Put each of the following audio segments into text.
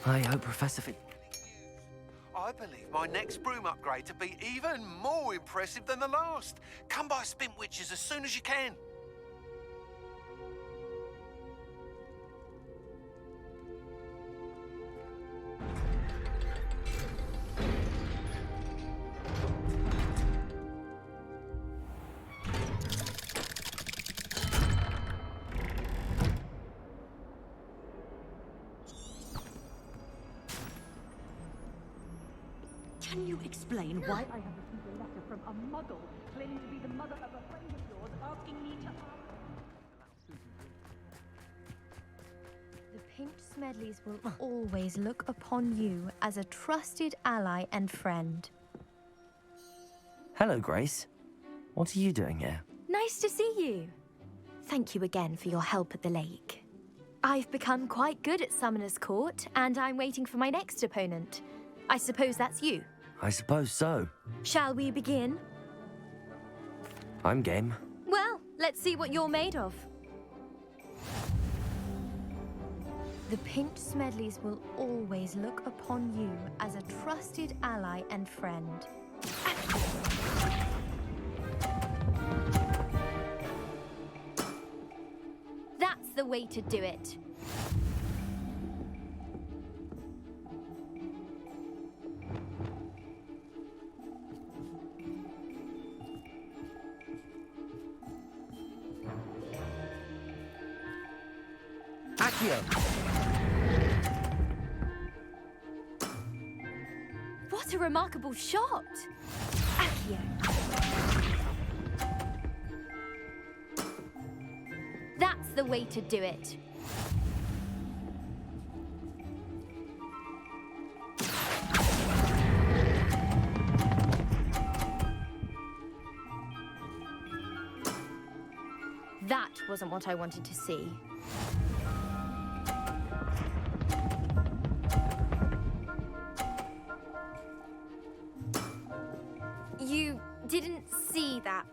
I hope Professor I believe my next broom upgrade to be even more impressive than the last. Come by Spintwitches as soon as you can. Can you explain why I have received a letter from a muggle claiming to be the mother of a friend of yours asking me to... The Pinched Smedleys will always look upon you as a trusted ally and friend. Hello, Grace. What are you doing here? Nice to see you. Thank you again for your help at the lake. I've become quite good at Summoner's Court, and I'm waiting for my next opponent. I suppose that's you. I suppose so. Shall we begin? I'm game. Well, let's see what you're made of. The Pinched Smedleys will always look upon you as a trusted ally and friend. That's the way to do it. Accio! What a remarkable shot! Accio. That's the way to do it. That wasn't what I wanted to see. You didn't see that.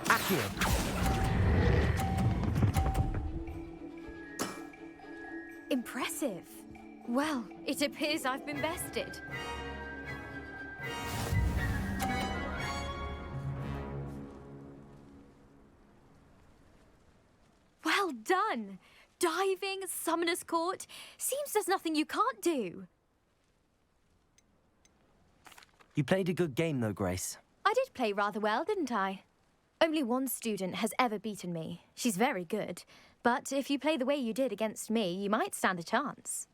Accio! Impressive. Well, it appears I've been bested. Well done! Diving, Summoner's Court. Seems there's nothing you can't do. You played a good game, though, Grace. I did play rather well, didn't I? Only one student has ever beaten me. She's very good. But if you play the way you did against me, you might stand a chance.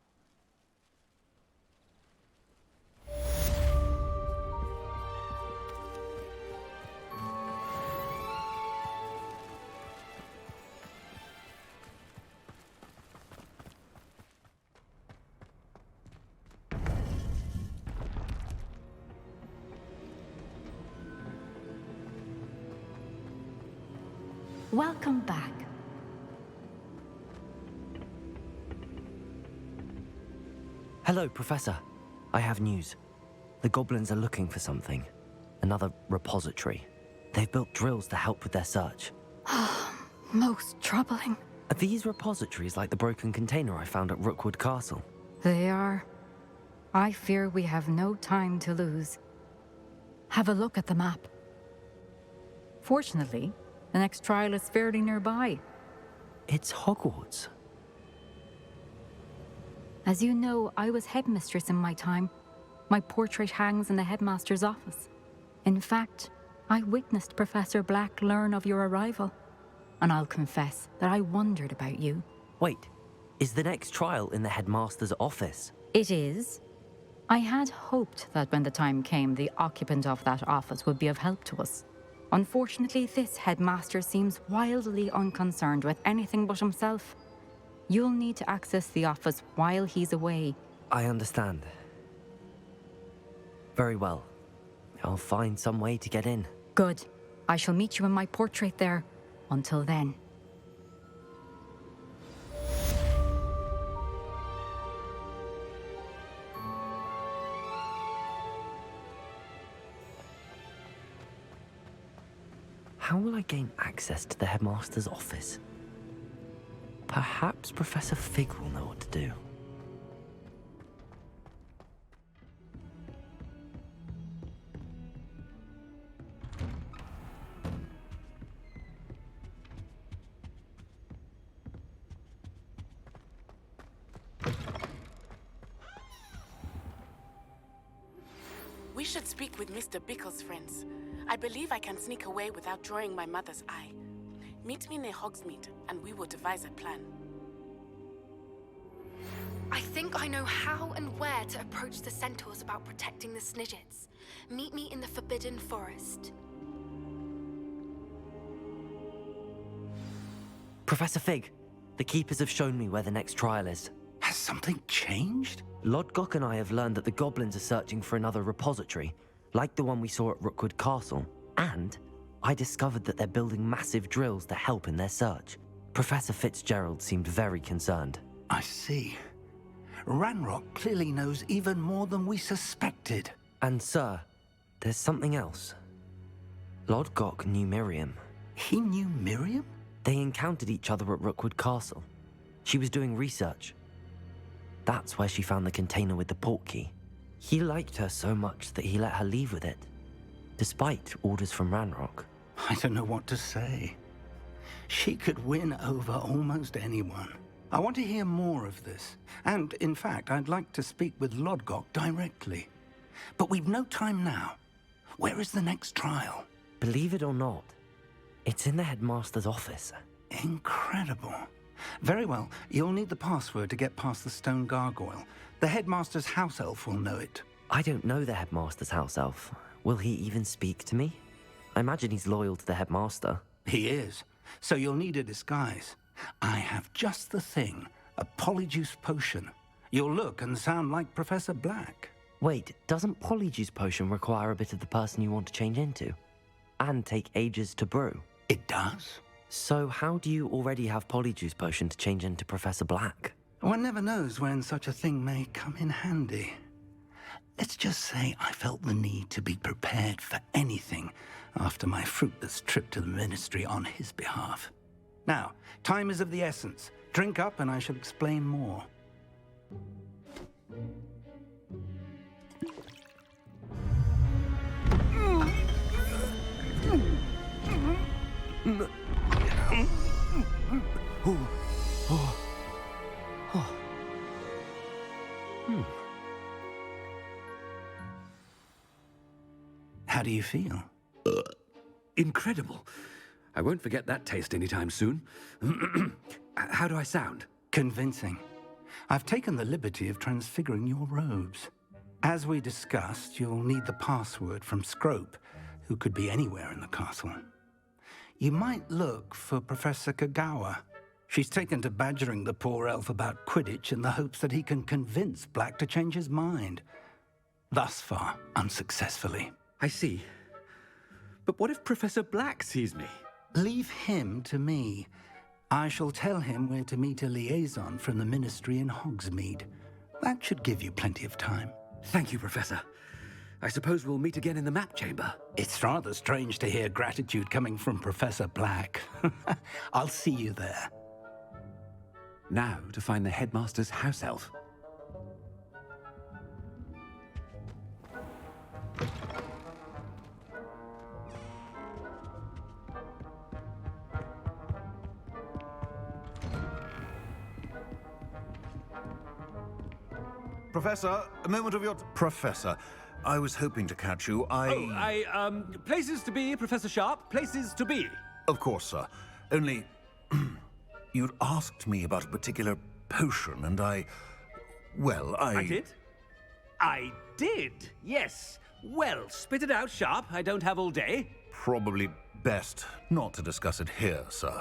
Welcome back. Hello, Professor. I have news. The goblins are looking for something. Another repository. They've built drills to help with their search. Most troubling. Are these repositories like the broken container I found at Rookwood Castle? They are. I fear we have no time to lose. Have a look at the map. Fortunately, the next trial is fairly nearby. It's Hogwarts. As you know, I was headmistress in my time. My portrait hangs in the headmaster's office. In fact, I witnessed Professor Black learn of your arrival. And I'll confess that I wondered about you. Wait, is the next trial in the headmaster's office? It is. I had hoped that when the time came, the occupant of that office would be of help to us. Unfortunately, this headmaster seems wildly unconcerned with anything but himself. You'll need to access the office while he's away. I understand. Very well. I'll find some way to get in. Good. I shall meet you in my portrait there. Until then. How how will I gain access to the headmaster's office? Perhaps Professor Fig will know what to do. We should speak with Mr. Bickle's friends. I believe I can sneak away without drawing my mother's eye. Meet me near Hogsmeade, and we will devise a plan. I think I know how and where to approach the centaurs about protecting the Snidgets. Meet me in the Forbidden Forest. Professor Fig, the Keepers have shown me where the next trial is. Has something changed? Lodgok and I have learned that the goblins are searching for another repository, like the one we saw at Rookwood Castle. And I discovered that they're building massive drills to help in their search. Professor Fitzgerald seemed very concerned. I see. Ranrock clearly knows even more than we suspected. And sir, there's something else. Lodgok knew Miriam. He knew Miriam? They encountered each other at Rookwood Castle. She was doing research. That's where she found the container with the portkey. He liked her so much that he let her leave with it, despite orders from Ranrock. I don't know what to say. She could win over almost anyone. I want to hear more of this. And, in fact, I'd like to speak with Lodgok directly. But we've no time now. Where is the next trial? Believe it or not, it's in the headmaster's office. Incredible. Very well. You'll need the password to get past the stone gargoyle. The headmaster's house elf will know it. I don't know the headmaster's house elf. Will he even speak to me? I imagine he's loyal to the headmaster. He is. So you'll need a disguise. I have just the thing. A polyjuice potion. You'll look and sound like Professor Black. Wait, doesn't Polyjuice Potion require a bit of the person you want to change into? And take ages to brew? It does. So how do you already have Polyjuice Potion to change into Professor Black? One never knows when such a thing may come in handy. Let's just say I felt the need to be prepared for anything after my fruitless trip to the Ministry on his behalf. Now, time is of the essence. Drink up and I shall explain more. How do you feel? Incredible. I won't forget that taste anytime soon. How do I sound? Convincing. I've taken the liberty of transfiguring your robes. As we discussed, you'll need the password from Scrope, who could be anywhere in the castle. You might look for Professor Kagawa. She's taken to badgering the poor elf about Quidditch in the hopes that he can convince Black to change his mind. Thus far, unsuccessfully. I see. But what if Professor Black sees me? Leave him to me. I shall tell him where to meet a liaison from the Ministry in Hogsmeade. That should give you plenty of time. Thank you, Professor. I suppose we'll meet again in the map chamber. It's rather strange to hear gratitude coming from Professor Black. I'll see you there. Now to find the headmaster's house elf. Professor, a moment of your... Professor, I was hoping to catch you. Places to be, Professor Sharp. Places to be. Of course, sir. Only... you'd asked me about a particular potion, and I did? I did, yes. Well, spit it out, Sharp. I don't have all day. Probably best not to discuss it here, sir.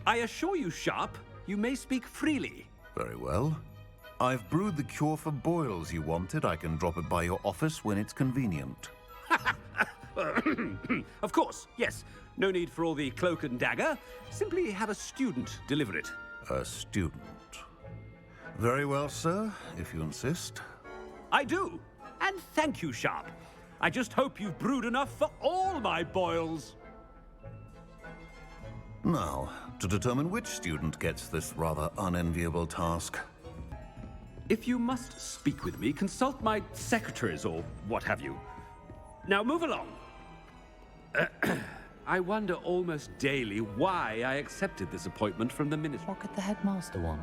I assure you, Sharp, you may speak freely. Very well. I've brewed the cure for boils you wanted. I can drop it by your office when it's convenient. Of course, yes. No need for all the cloak and dagger. Simply have a student deliver it. A student. Very well, sir, if you insist. I do. And thank you, Sharp. I just hope you've brewed enough for all my boils. Now, to determine which student gets this rather unenviable task. If you must speak with me, consult my secretaries or what have you. Now move along. I wonder almost daily why I accepted this appointment from the ministry. What could the headmaster want?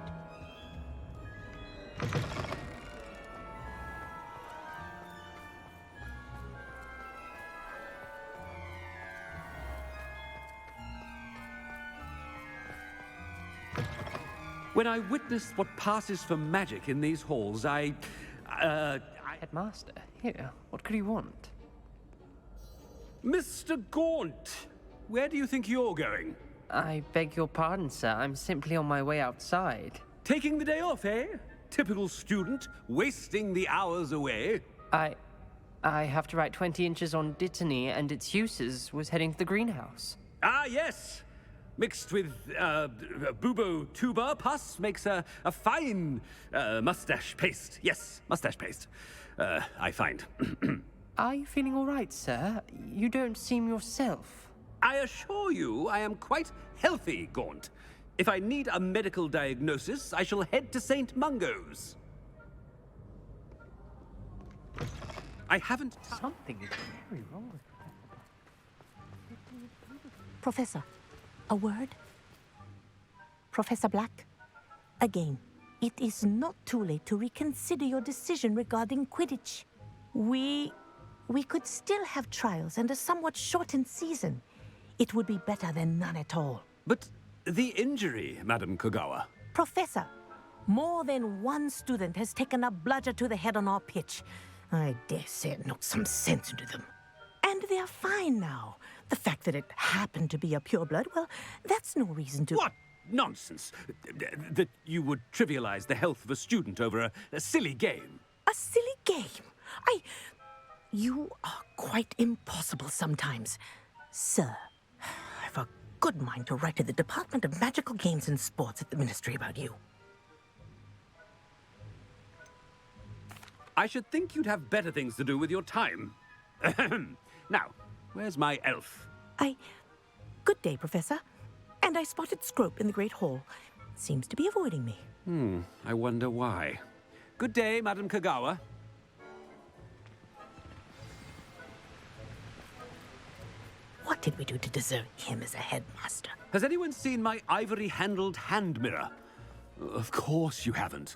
When I witness what passes for magic in these halls, Headmaster, here, what could he want? Mr. Gaunt, where do you think you're going? I beg your pardon, sir. I'm simply on my way outside. Taking the day off, eh? Typical student, wasting the hours away. I have to write 20 inches on Dittany and its uses. Was heading to the greenhouse. Ah, yes. Mixed with bubo tuber pus makes a fine mustache paste. Yes, mustache paste. I find. Are you feeling all right, sir? You don't seem yourself. I assure you I am quite healthy, Gaunt. If I need a medical diagnosis, I shall head to St. Mungo's. I haven't... Something is very wrong with Professor, a word? Professor Black? Again, it is not too late to reconsider your decision regarding Quidditch. We could still have trials and a somewhat shortened season. It would be better than none at all. But the injury, Madam Kogawa. Professor, more than one student has taken a bludger to the head on our pitch. I dare say it knocked some sense into them. And they're fine now. The fact that it happened to be a pureblood, well, that's no reason to... What nonsense! That you would trivialize the health of a student over a silly game. A silly game? You are quite impossible sometimes. Sir, I've a good mind to write to the Department of Magical Games and Sports at the Ministry about you. I should think you'd have better things to do with your time. Now, where's my elf? Good day, Professor. And I spotted Scrope in the Great Hall. Seems to be avoiding me. I wonder why. Good day, Madam Kogawa. What did we do to deserve him as a headmaster? Has anyone seen my ivory-handled hand mirror? Of course you haven't.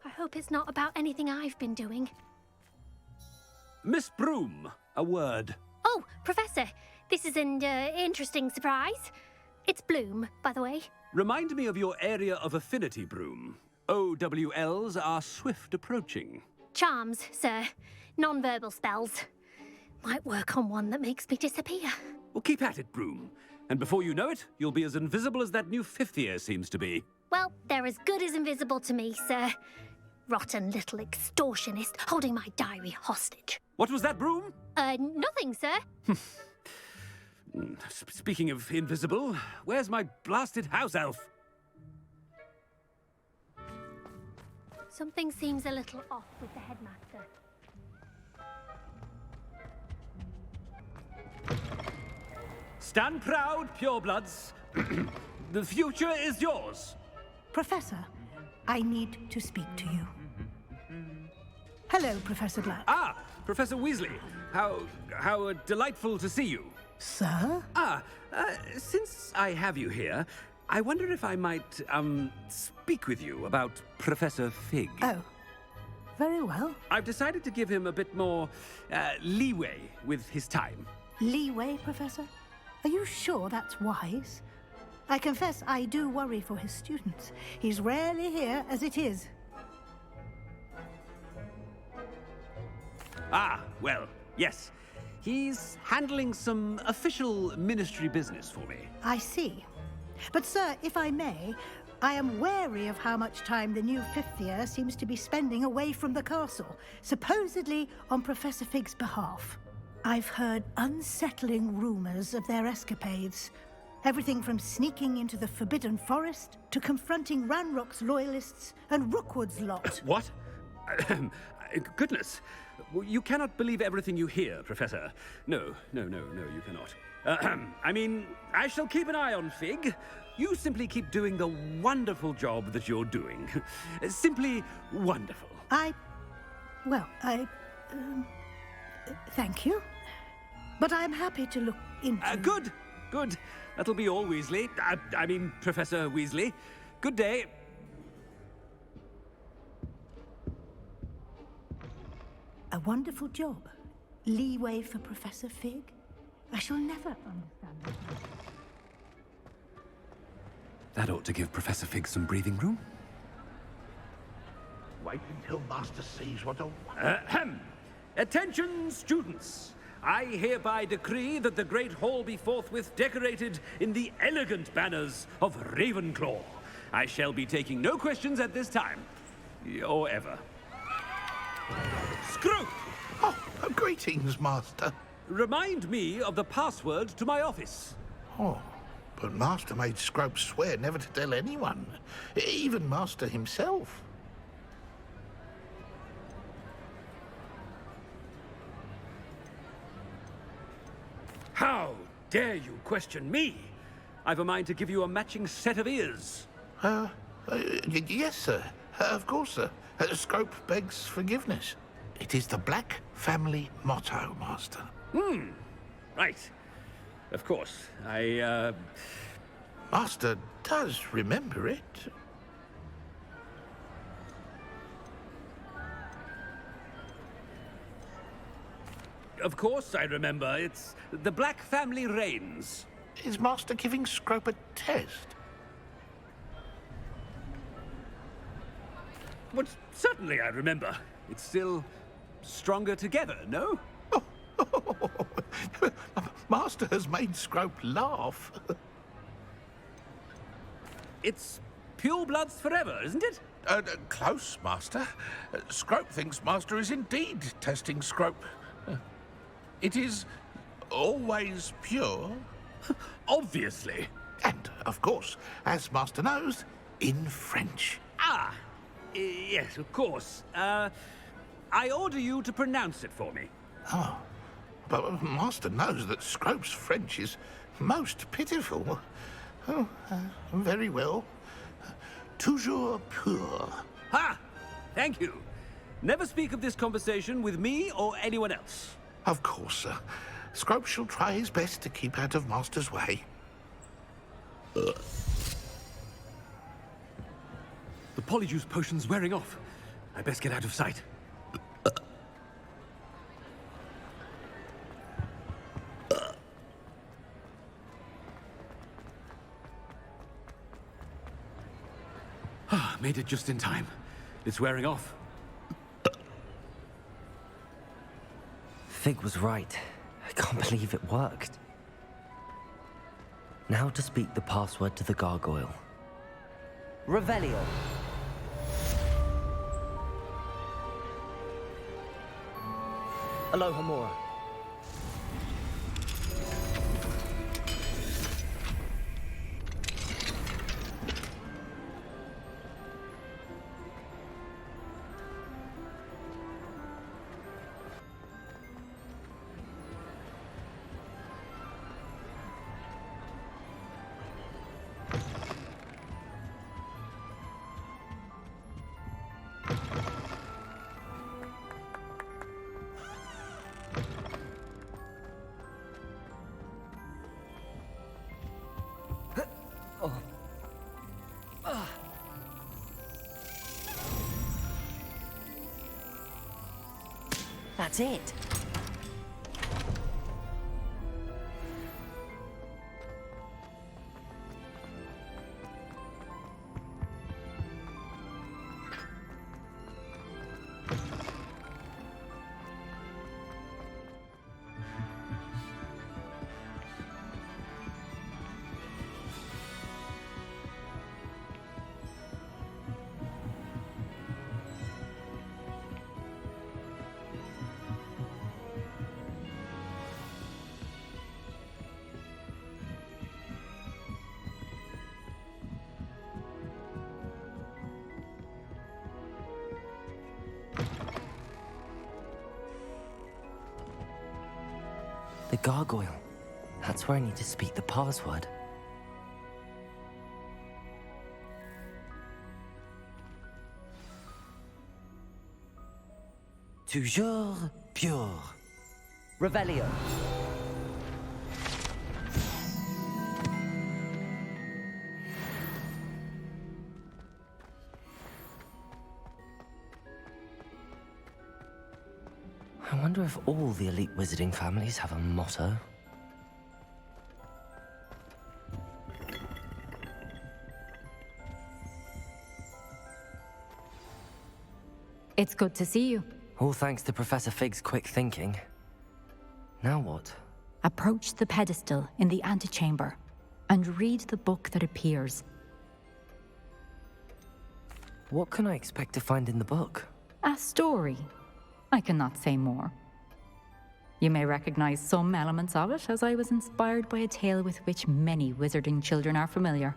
I hope it's not about anything I've been doing. Miss Broom, a word. Oh, Professor, this is an interesting surprise. It's Bloom, by the way. Remind me of your area of affinity, Broom. OWLs are swift approaching. Charms, sir. Non-verbal spells. Might work on one that makes me disappear. Well, keep at it, Broom. And before you know it, you'll be as invisible as that new fifth year seems to be. Well, they're as good as invisible to me, sir. Rotten little extortionist holding my diary hostage. What was that, Broom? Nothing, sir. Speaking of invisible, where's my blasted house elf? Something seems a little off with the headmaster. Stand proud, purebloods. The future is yours. Professor, I need to speak to you. Hello, Professor Black. Ah, Professor Weasley. How delightful to see you. Sir? Since I have you here, I wonder if I might, speak with you about Professor Fig. Oh, very well. I've decided to give him a bit more, leeway with his time. Leeway, Professor? Are you sure that's wise? I confess I do worry for his students. He's rarely here as it is. Ah, well, yes. He's handling some official ministry business for me. I see. But, sir, if I may, I am wary of how much time the new fifth year seems to be spending away from the castle, supposedly on Professor Fig's behalf. I've heard unsettling rumors of their escapades. Everything from sneaking into the Forbidden Forest to confronting Ranrock's loyalists and Rookwood's lot. What? Goodness. Well, you cannot believe everything you hear, Professor. No, you cannot. I mean, I shall keep an eye on Fig. You simply keep doing the wonderful job that you're doing. Simply wonderful. Thank you. But I'm happy to look into... Good. That'll be all, Weasley. I mean, Professor Weasley. Good day. A wonderful job. Leeway for Professor Fig. I shall never understand that. That ought to give Professor Fig some breathing room. Wait until Master sees what a... Attention, students! I hereby decree that the Great Hall be forthwith decorated in the elegant banners of Ravenclaw. I shall be taking no questions at this time. Or ever. Scrope! Oh, greetings, Master. Remind me of the password to my office. Oh, but Master made Scrope swear never to tell anyone. Even Master himself. How dare you question me? I've a mind to give you a matching set of ears. Yes, sir. Of course, sir. Scrope begs forgiveness. It is the Black family motto, Master. Right. Of course. Master does remember it. Of course I remember. It's the Black family reigns. Is Master giving Scrope a test? But certainly I remember. It's still stronger together, no? Master has made Scrope laugh. It's pure bloods forever, isn't it? Close, Master. Scrope thinks Master is indeed testing Scrope. It is always pure. Obviously. And, of course, as Master knows, in French. Yes, of course. I order you to pronounce it for me. Oh, but Master knows that Scrope's French is most pitiful. Oh, very well. Toujours pur. Ha! Thank you. Never speak of this conversation with me or anyone else. Of course, sir. Scrope shall try his best to keep out of Master's way. The polyjuice potion's wearing off. I best get out of sight. Made it just in time. It's wearing off. Fig was right. I can't believe it worked. Now to speak the password to the gargoyle. Revelio. Alohomora. That's it. The gargoyle. That's where I need to speak the password. Toujours pure. Revelio. I wonder if all the elite wizarding families have a motto. It's good to see you. All thanks to Professor Fig's quick thinking. Now what? Approach the pedestal in the antechamber and read the book that appears. What can I expect to find in the book? A story. I cannot say more. You may recognize some elements of it, as I was inspired by a tale with which many wizarding children are familiar.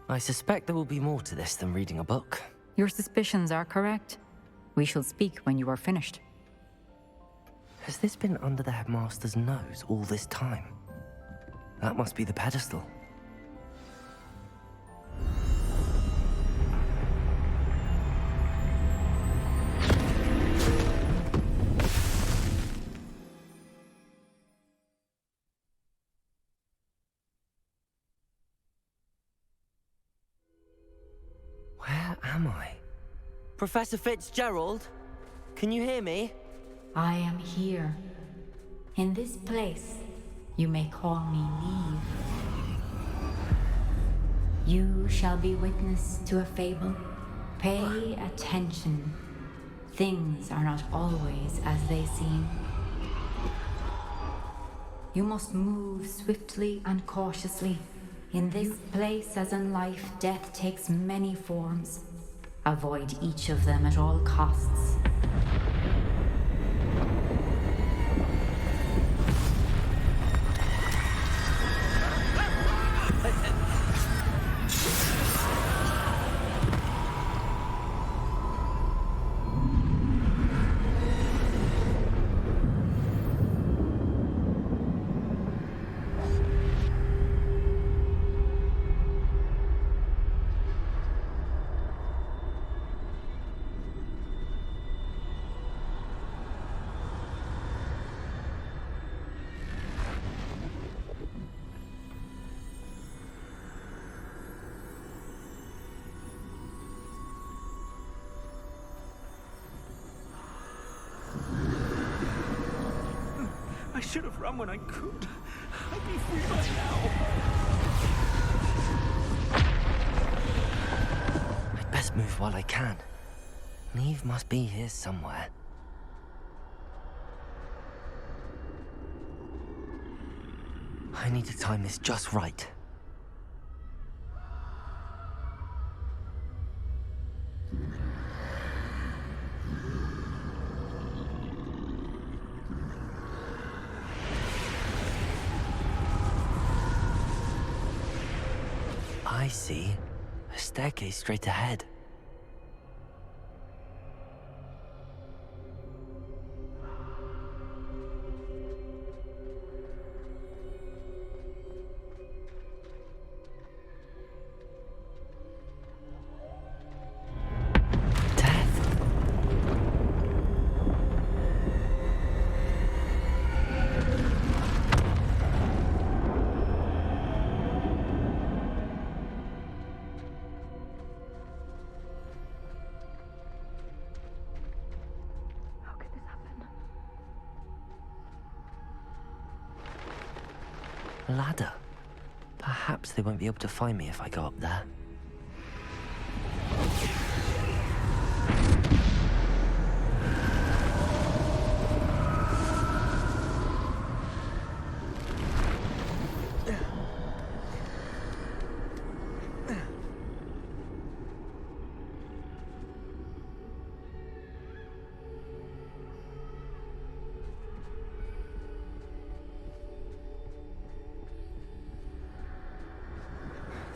I suspect there will be more to this than reading a book. Your suspicions are correct. We shall speak when you are finished. Has this been under the headmaster's nose all this time? That must be the pedestal. Where am I? Professor Fitzgerald? Can you hear me? I am here. In this place, you may call me Neve. You shall be witness to a fable. Pay attention. Things are not always as they seem. You must move swiftly and cautiously. In this place, as in life, death takes many forms. Avoid each of them at all costs. I should have run when I could. I'd be free by now. I'd best move while I can. Neve must be here somewhere. I need to time this just right. I see. A staircase straight ahead. Ladder. Perhaps they won't be able to find me if I go up there.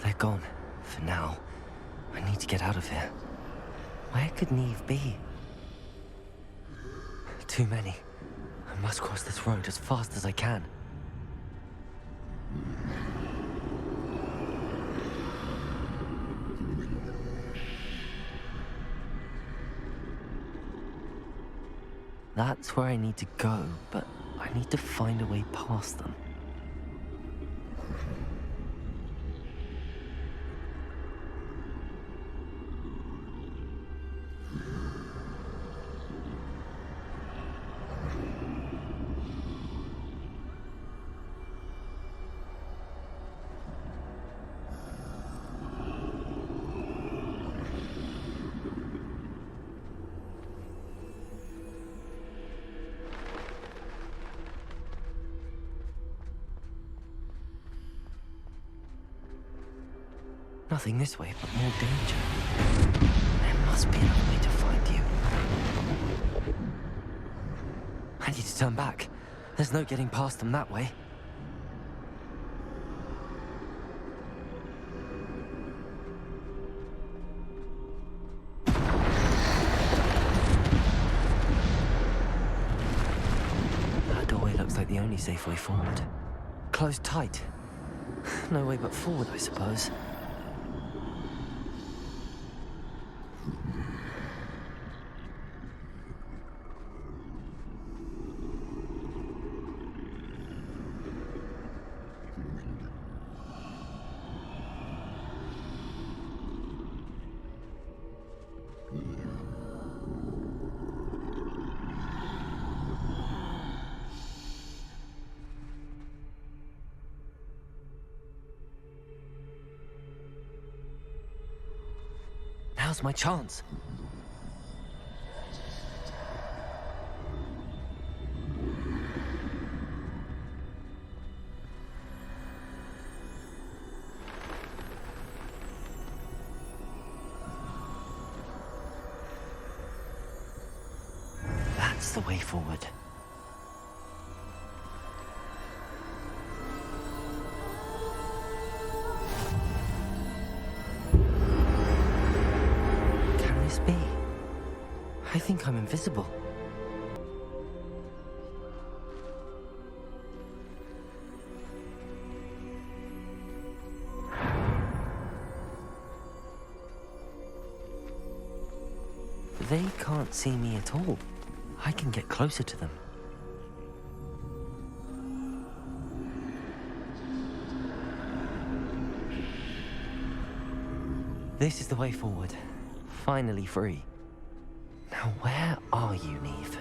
They're gone, for now. I need to get out of here. Where could Neve be? Too many. I'm I must cross this road as fast as I can. That's where I need to go, but I need to find a way past them. Nothing this way, but more danger. There must be another way to find you. I need to turn back. There's no getting past them that way. That doorway looks like the only safe way forward. Closed tight. No way but forward, I suppose. Now's my chance. That's the way forward. Be? I think I'm invisible. They can't see me at all. I can get closer to them. This is the way forward. Finally free. Now where are you, Neve?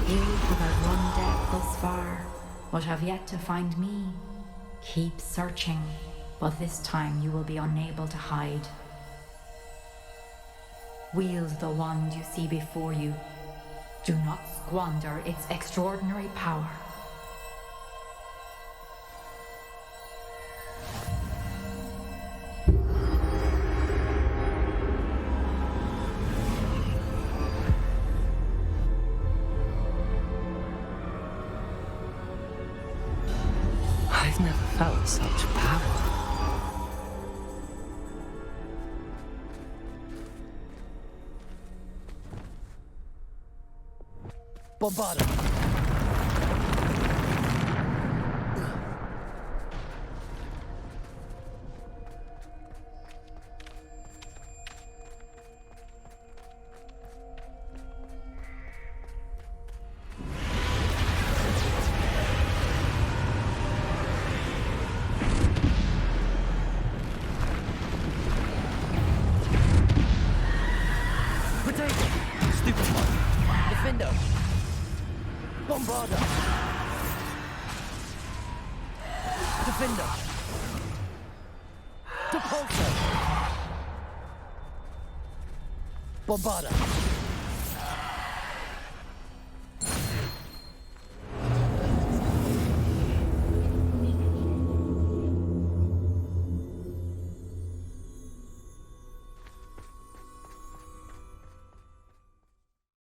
You who have run death thus far, but have yet to find me. Keep searching, but this time you will be unable to hide. Wield the wand you see before you. Do not squander its extraordinary power. I've never felt such power. Bombarda! Potato! Stupid one! Defender! Bombarda! Defender! Depulso! Bombarda!